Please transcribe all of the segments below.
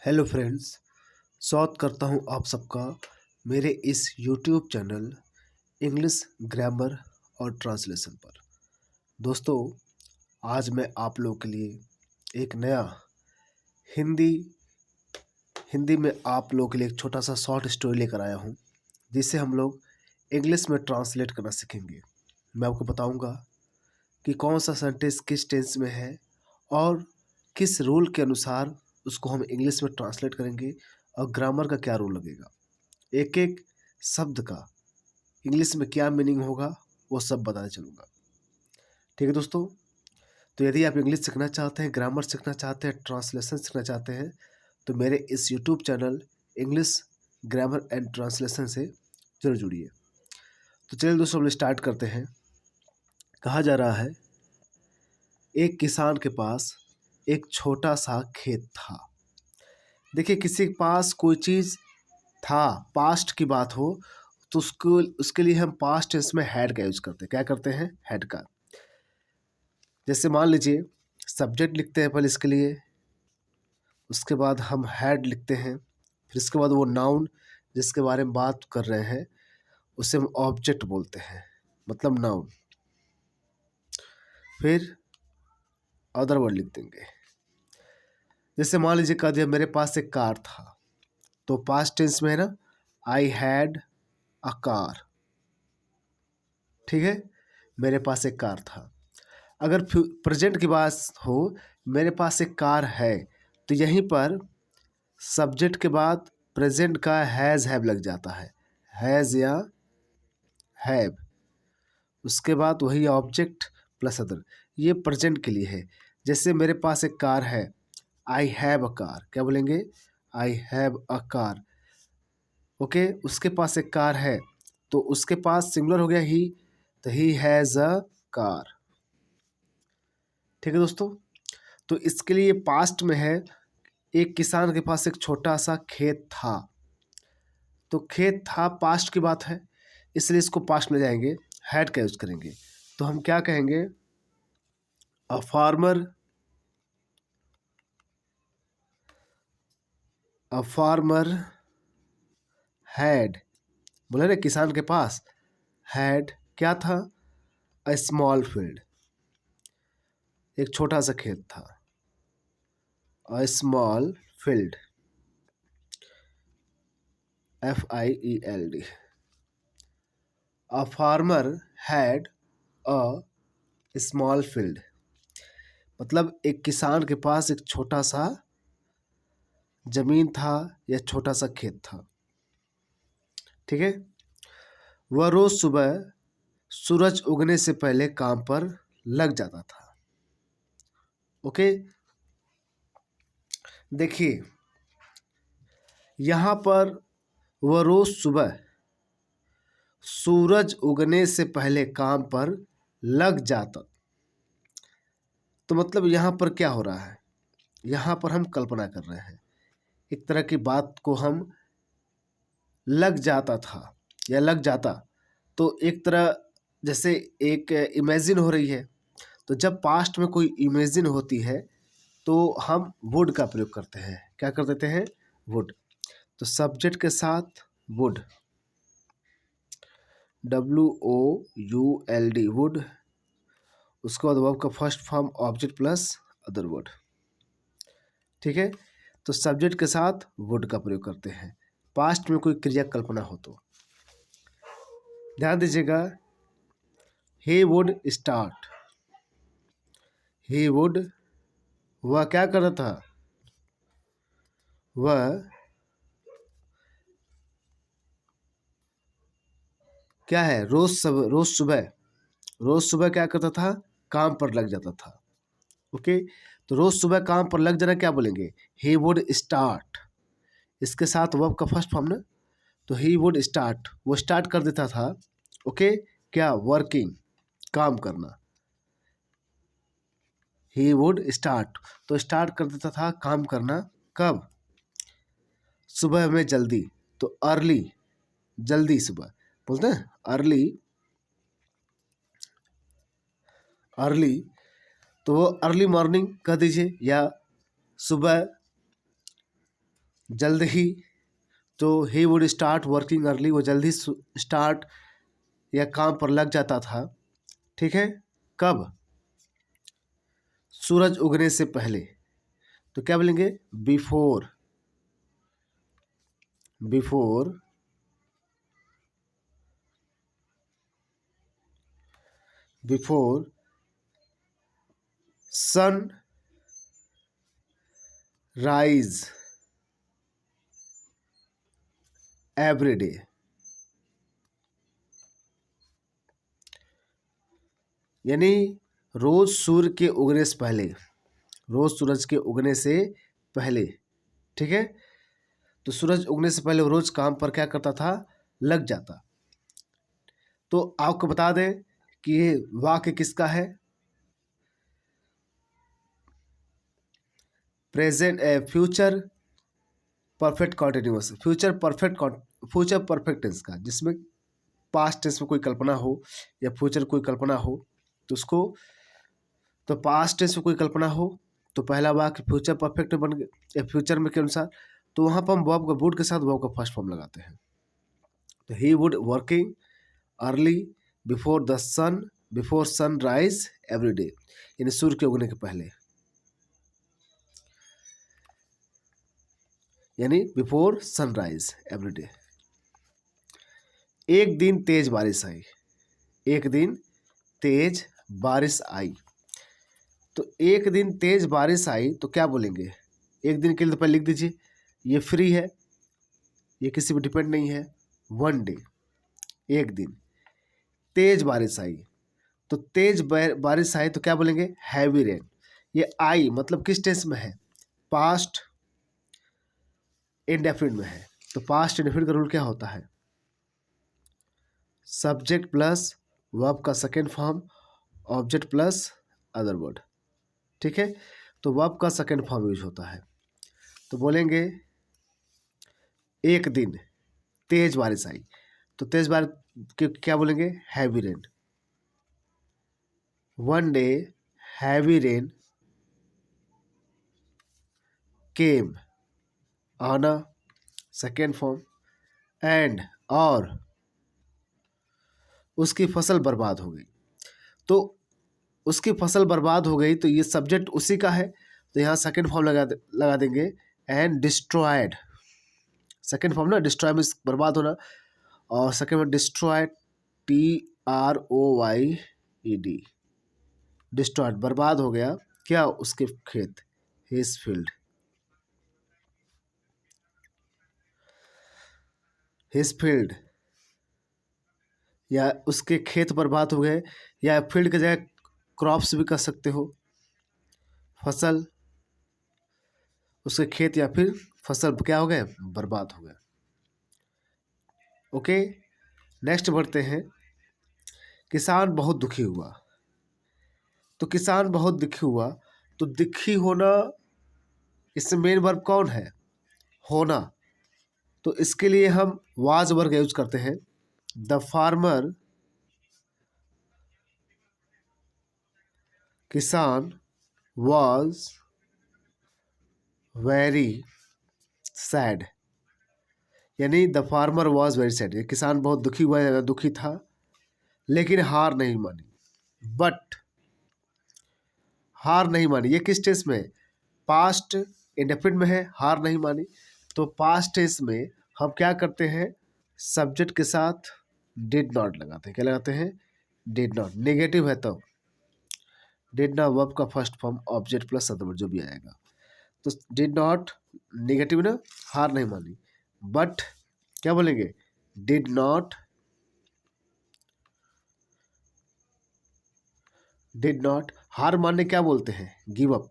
Hello friends, स्वागत करता हूं आप सबका मेरे इस यूट्यूब चैनल इंग्लिश ग्रामर और ट्रांसलेशन पर। दोस्तों, आज मैं आप लोगों के लिए एक नया हिंदी हिंदी में आप लोगों के लिए एक छोटा सा शॉर्ट स्टोरी लेकर आया हूं, जिसे हम लोग इंग्लिश में ट्रांसलेट करना सीखेंगे। मैं आपको बताऊंगा कि कौन सा सेंटेंस किस टेंस में है और किस रूल के अनुसार उसको हम इंग्लिश में ट्रांसलेट करेंगे और ग्रामर का क्या रूल लगेगा। एक एक शब्द का इंग्लिश में क्या मीनिंग होगा वो सब बताने चलूँगा। ठीक है दोस्तों, तो यदि आप इंग्लिश सीखना चाहते हैं, ग्रामर सीखना चाहते हैं, ट्रांसलेशन सीखना चाहते हैं, तो मेरे इस YouTube channel English grammar and translation से जरूर जुड़िए। तो चलिए दोस्तों, हम स्टार्ट करते हैं। कहा जा रहा है, एक किसान के पास एक छोटा सा खेत था। देखिए, किसी के पास कोई चीज़ था, पास्ट की बात हो तो उसको उसके लिए हम पास्ट टेंस में हैड का यूज़ करते हैं। क्या करते हैं? हैड का। जैसे मान लीजिए, सब्जेक्ट लिखते हैं पहले इसके लिए, उसके बाद हम हैड लिखते हैं, फिर इसके बाद वो नाउन जिसके बारे में बात कर रहे हैं उसे हम ऑब्जेक्ट बोलते हैं, मतलब नाउन। फिर अदर वर्ड लिख देंगे। जैसे मान लीजिए कह दिया मेरे पास एक कार था, तो पास्ट टेंस में है ना, आई हैड अ कार। ठीक है, मेरे पास एक कार था। अगर प्रेजेंट की बात हो, मेरे पास एक कार है, तो यहीं पर सब्जेक्ट के बाद प्रेजेंट का हैज़ हैव लग जाता है, हैज़ या हैव। उसके बाद वही ऑब्जेक्ट प्लस अदर, ये प्रेजेंट के लिए है। जैसे मेरे पास एक कार है, आई हैव अ कार। क्या बोलेंगे? I have a car. Okay, उसके पास एक कार है, तो उसके पास सिंगुलर हो गया ही, तो ही हैज़ अ कार। ठीक है दोस्तों, तो इसके लिए पास्ट में है, एक किसान के पास एक छोटा सा खेत था। तो खेत था पास्ट की बात है, इसलिए इसको पास्ट में जाएंगे, हैड का यूज करेंगे। तो हम क्या कहेंगे? अ फार्मर हैड, बोले ना किसान के पास हैड क्या था? अ स्मॉल फील्ड, एक छोटा सा खेत था। अ small field, FIELD। A farmer had a small field, मतलब एक किसान के पास एक छोटा सा जमीन था या छोटा सा खेत था। ठीक है, वह रोज सुबह सूरज उगने से पहले काम पर लग जाता था। ओके, देखिए यहां पर वह रोज सुबह सूरज उगने से पहले काम पर लग जाता, तो मतलब यहां पर क्या हो रहा है? यहां पर हम कल्पना कर रहे हैं, एक तरह की बात को हम लग जाता था या लग जाता, तो एक तरह जैसे एक इमेजिन हो रही है। तो जब पास्ट में कोई इमेजिन होती है तो हम वुड का प्रयोग करते हैं। क्या कर देते हैं? वुड। तो सब्जेक्ट के साथ वुड, WOULD, वुड। उसके बाद वर्ब का first form object plus other word. ठीक है, तो सब्जेक्ट के साथ वुड का प्रयोग करते हैं पास्ट में कोई क्रिया कल्पना हो तो। ध्यान दीजिएगा, ही वुड स्टार्ट, ही वुड, वह क्या कर रहा था? वह क्या है? रोज सुबह क्या करता था? काम पर लग जाता था। ओके, तो रोज सुबह काम पर लग जाना क्या बोलेंगे? ही वुड स्टार्ट। इसके साथ वर्ब का फर्स्ट फॉर्म ना, तो ही वुड स्टार्ट, वो स्टार्ट कर देता था। ओके, क्या? वर्किंग, काम करना। ही वुड स्टार्ट, तो स्टार्ट कर देता था काम करना। कब? सुबह में जल्दी, तो अर्ली, जल्दी सुबह बोलते हैं अर्ली, अर्ली। तो वो अर्ली मॉर्निंग कह दीजिए या सुबह जल्द ही, तो he would start working early, वो जल्दी स्टार्ट या काम पर लग जाता था। ठीक है, कब? सूरज उगने से पहले। तो क्या बोलेंगे? Before, before before sunrise every day. यानी रोज सूर्य के उगने से पहले, रोज सूरज के उगने से पहले। ठीक है, तो सूरज उगने से पहले वो रोज काम पर क्या करता था? लग जाता। तो आपको बता दें कि ये वाक्य किसका है? Present future perfect continuous, future perfect tense का, जिसमें पास्ट टेंस में कोई कल्पना हो या फ्यूचर कोई कल्पना हो तो उसको, तो पास्ट टेंस में कोई कल्पना हो तो पहला वाक्य फ्यूचर परफेक्ट बन गया या फ्यूचर में के अनुसार, तो वहाँ पर हम वर्ब का वुड के साथ वर्ब का फर्स्ट फॉर्म लगाते हैं। तो he would working early before sunrise every day, यानी सूर्य के उगने के पहले, यानी बिफोर सनराइज एवरी डे। एक दिन तेज बारिश आई, एक दिन तेज बारिश आई। तो एक दिन तेज बारिश आई तो क्या बोलेंगे? एक दिन के लिए तो पहले लिख दीजिए, ये फ्री है, ये किसी पर डिपेंड नहीं है। वन डे, एक दिन तेज बारिश आई, तो तेज बारिश आई तो क्या बोलेंगे? Heavy rain. ये आई मतलब किस टेंस में है? पास्ट इंडेफिनिट में है। तो पास्ट इंडेफिनिट का रूल क्या होता है? सब्जेक्ट प्लस वर्ब का second form, object plus other word. ठीक है, तो वर्ब का सेकेंड फॉर्म यूज होता है। तो बोलेंगे एक दिन तेज बारिश आई, तो तेज बारिश क्या बोलेंगे? Heavy rain. One day heavy rain came, आना सेकेंड फॉर्म, एंड और उसकी फसल बर्बाद हो गई। तो उसकी फसल बर्बाद हो गई तो ये सब्जेक्ट उसी का है, तो यहाँ सेकेंड फॉर्म लगा देंगे, एंड डिस्ट्रॉयड। सेकेंड फॉर्म ना, डिस्ट्रॉय में बर्बाद होना, और सेकेंड में डिस्ट्रॉयड, TROYED, डिस्ट्रॉयड बर्बाद हो गया क्या? उसके खेत, हिज फील्ड, हिज फील्ड, या उसके खेत बर्बाद हो गए, या फील्ड की जगह क्रॉप्स भी कर सकते हो, फसल, उसके खेत या फिर फसल क्या हो गए? बर्बाद हो गए। ओके, नेक्स्ट बढ़ते हैं। किसान बहुत दुखी हुआ, तो किसान बहुत दुखी हुआ, तो दुखी होना, इसमें मेन वर्ब कौन है? होना। तो इसके लिए हम वाज वर्ब यूज करते हैं। द फार्मर, किसान, वॉज वेरी सैड, यानी the farmer was very sad, किसान बहुत दुखी हुआ या दुखी था, लेकिन हार नहीं मानी। बट हार नहीं मानी, ये किस टेंस में? पास्ट इंडेफिनिट में है, हार नहीं मानी। तो पास्ट टेंस में हम क्या करते हैं? सब्जेक्ट के साथ डिड नॉट लगाते हैं। क्या लगाते हैं? Did not. नेगेटिव है तो डिड नॉट वर्ब का first form, object plus other जो भी आएगा। तो डिड नॉट नेगेटिव ना, हार नहीं मानी। बट क्या बोलेंगे? डिड नॉट, डिड नॉट, हार मानने क्या बोलते हैं? गिव अप,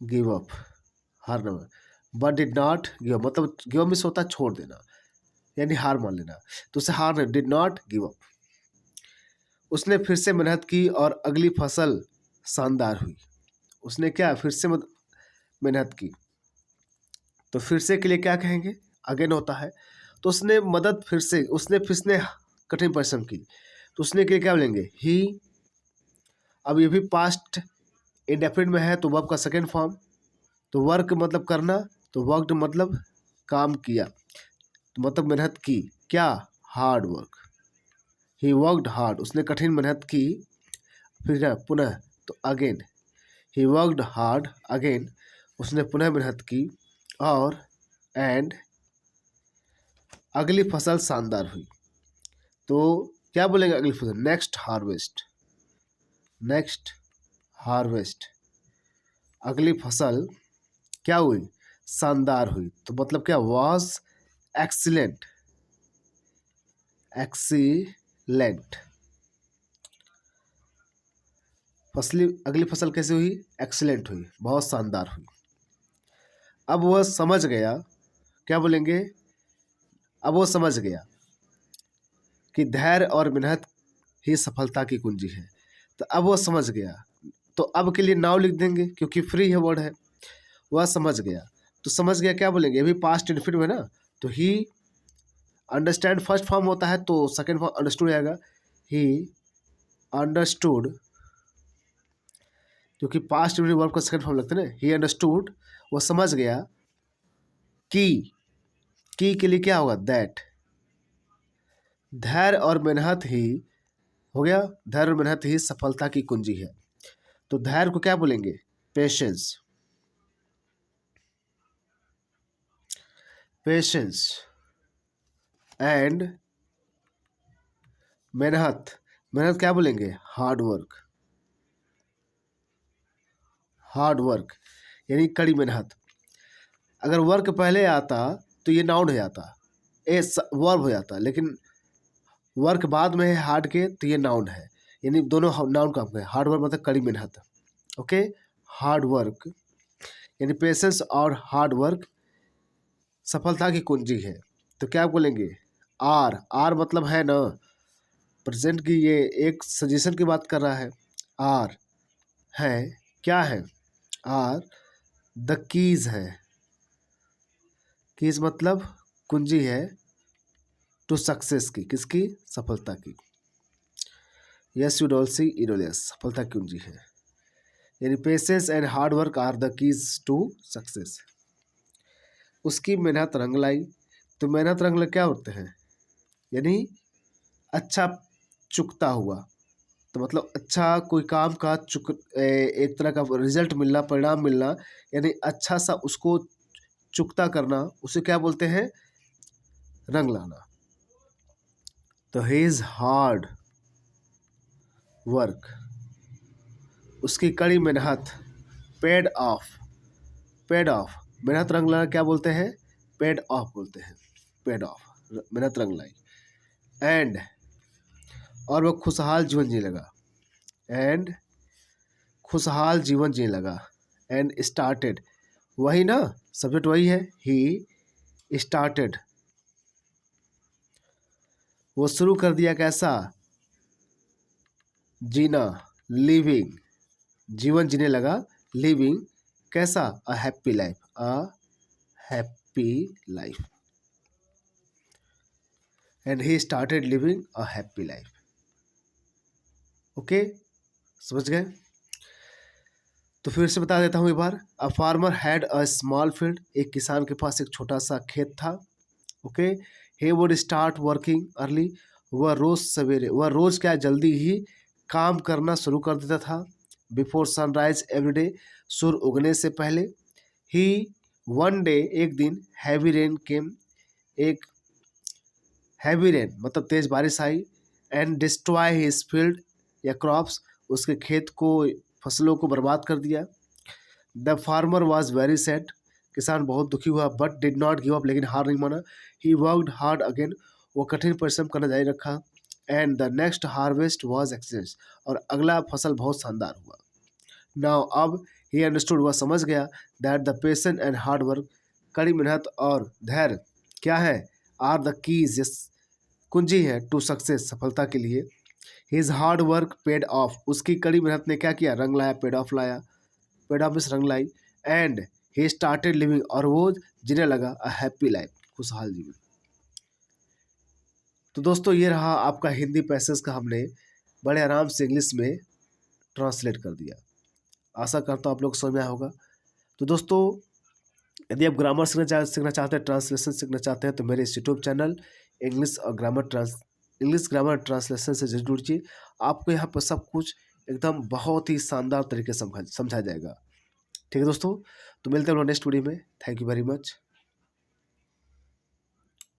गिव अप, हार ना। But did not give up, मतलब गिव अप मीन्स होता है छोड़ देना, यानी हार मान लेना। तो उसे हार नहीं, डिड नॉट गिव अप। उसने फिर से मेहनत की और अगली फसल शानदार हुई। उसने क्या फिर से मेहनत की, तो फिर से के लिए क्या कहेंगे? अगेन होता है। तो उसने मदद फिर से, उसने कठिन परिश्रम की, तो उसने के लिए क्या बोलेंगे? ही। अब ये भी पास्ट इंडेफिनिट में है तो वर्ब का सेकेंड फॉर्म, तो वर्क मतलब करना, तो वर्कड मतलब काम किया, तो मतलब मेहनत की, क्या, hard work. He worked hard, उसने कठिन मेहनत की। फिर है पुनः, तो again, he worked hard again, उसने पुनः मेहनत की। और एंड अगली फसल शानदार हुई। तो क्या बोलेंगे अगली फसल? नेक्स्ट हार्वेस्ट, नेक्स्ट हार्वेस्ट, अगली फसल क्या हुई? शानदार हुई। तो मतलब क्या? Was excellent, excellent. फसली अगली फसल कैसे हुई? एक्सीलेंट हुई, बहुत शानदार हुई। अब वह समझ गया, क्या बोलेंगे? अब वो समझ गया कि धैर्य और मेहनत ही सफलता की कुंजी है। तो अब वो समझ गया, तो अब के लिए नाउ लिख देंगे क्योंकि फ्री है वर्ड है। वह समझ गया, तो समझ गया क्या बोलेंगे? अभी पास्ट इनफिनिटिव है ना, तो ही अंडरस्टैंड फर्स्ट फॉर्म होता है, तो सेकंड फॉर्म अंडरस्टूड आएगा। ही अंडरस्टूड, क्योंकि पास्ट इनफिनिटिव वर्ब का सेकंड फॉर्म लगता है ना। ही अंडरस्टूड, वो समझ गया कि के लिए क्या होगा? दैट, धैर्य और मेहनत ही हो गया, धैर्य और मेहनत ही सफलता की कुंजी है। तो धैर्य को क्या बोलेंगे? Patience, patience. एंड मेहनत, मेहनत क्या बोलेंगे? हार्ड वर्क, हार्ड वर्क यानी कड़ी मेहनत। अगर वर्क पहले आता तो ये नाउन हो जाता, ए वर्ब हो जाता, लेकिन वर्क बाद में है हार्ड के, तो ये नाउन है, यानी दोनों नाउन काम है। हार्ड वर्क मतलब कड़ी मेहनत। ओके, हार्ड वर्क यानी पेशेंस और हार्ड वर्क सफलता की कुंजी है। तो क्या बोलेंगे? आर, आर मतलब है ना, प्रेजेंट की ये एक सजेशन की बात कर रहा है। आर है, क्या है? आर द कीज है, कीज मतलब कुंजी है, टू सक्सेस की, किसकी? सफलता की। यस यू डॉल सी इडोलियस, सफलता की कुंजी है, यानी patience and hard work are the keys to success. उसकी मेहनत रंग लाई, तो मेहनत रंग क्या होते हैं? यानी अच्छा चुकता हुआ, तो मतलब अच्छा कोई काम का एक तरह का रिजल्ट मिलना, परिणाम मिलना, यानी अच्छा सा उसको चुकता करना, उसे क्या बोलते हैं? रंग लाना। तो हिज हार्ड वर्क, उसकी कड़ी मेहनत, पेड ऑफ, पेड ऑफ, मेहनत रंग लाना क्या बोलते हैं? पेड ऑफ बोलते हैं, पेड ऑफ, मेहनत रंग लाई। एंड, और वह खुशहाल जीवन जीने लगा, एंड खुशहाल जीवन जीने लगा। एंड स्टार्टेड, वही ना, सब्जेक्ट वही है, ही स्टार्टेड, वो शुरू कर दिया कैसा? जीना, लिविंग, जीवन जीने लगा, लिविंग कैसा? A happy life, a happy life. And he started living a happy life. Okay, समझ गए? तो फिर से बता देता हूँ एक बार। A farmer had a small field, एक किसान के पास एक छोटा सा खेत था। Okay, he would start working early, वह रोज सवेरे, वह रोज क्या, जल्दी ही काम करना शुरू कर देता था। बिफोर सनराइज एवरी डे, सूर्य उगने से पहले। ही वन डे, एक दिन, हैवी रेन केम, एक हैवी रेन मतलब तेज बारिश आई, एंड डिस्ट्रॉय हिज फील्ड या क्रॉप्स, उसके खेत को, फसलों को बर्बाद कर दिया। The farmer was very sad, किसान बहुत दुखी हुआ, but did not give up, लेकिन हार नहीं माना। ही वर्कड हार्ड अगेन, वो कठिन परिश्रम करना जारी रखा। And the next harvest was excellent, और अगला फसल बहुत शानदार हुआ। नाउ अब ही अंडरस्टूड, वह समझ गया, that the patience and hard work, कड़ी मेहनत और धैर्य क्या है? आर द कीज, कुंजी है, टू सक्सेस, सफलता के लिए। His hard work paid of, उसकी कड़ी मेहनत ने क्या किया? रंग लाया, पेड ऑफ लाया, पेड ऑफ रंग लाई। एंड ही स्टार्टेड लिविंग, और वो जीने लगा अ हैप्पी लाइफ, खुशहाल जीवन। तो दोस्तों ये रहा आपका हिंदी पैसेज का, हमने बड़े आराम से इंग्लिश में ट्रांसलेट कर दिया। आशा करता हूँ आप लोग समझ में आया होगा। तो दोस्तों, यदि आप ग्रामर सीखना चाहते हैं, ट्रांसलेशन सीखना चाहते हैं, तो मेरे इस YouTube channel English grammar translation से जरूर जुड़िए। आपको यहाँ पर सब कुछ एकदम बहुत ही शानदार तरीके से समझाया जाएगा। ठीक है दोस्तों, तो मिलते हैं नेक्स्ट वीडियो में। Thank you very much.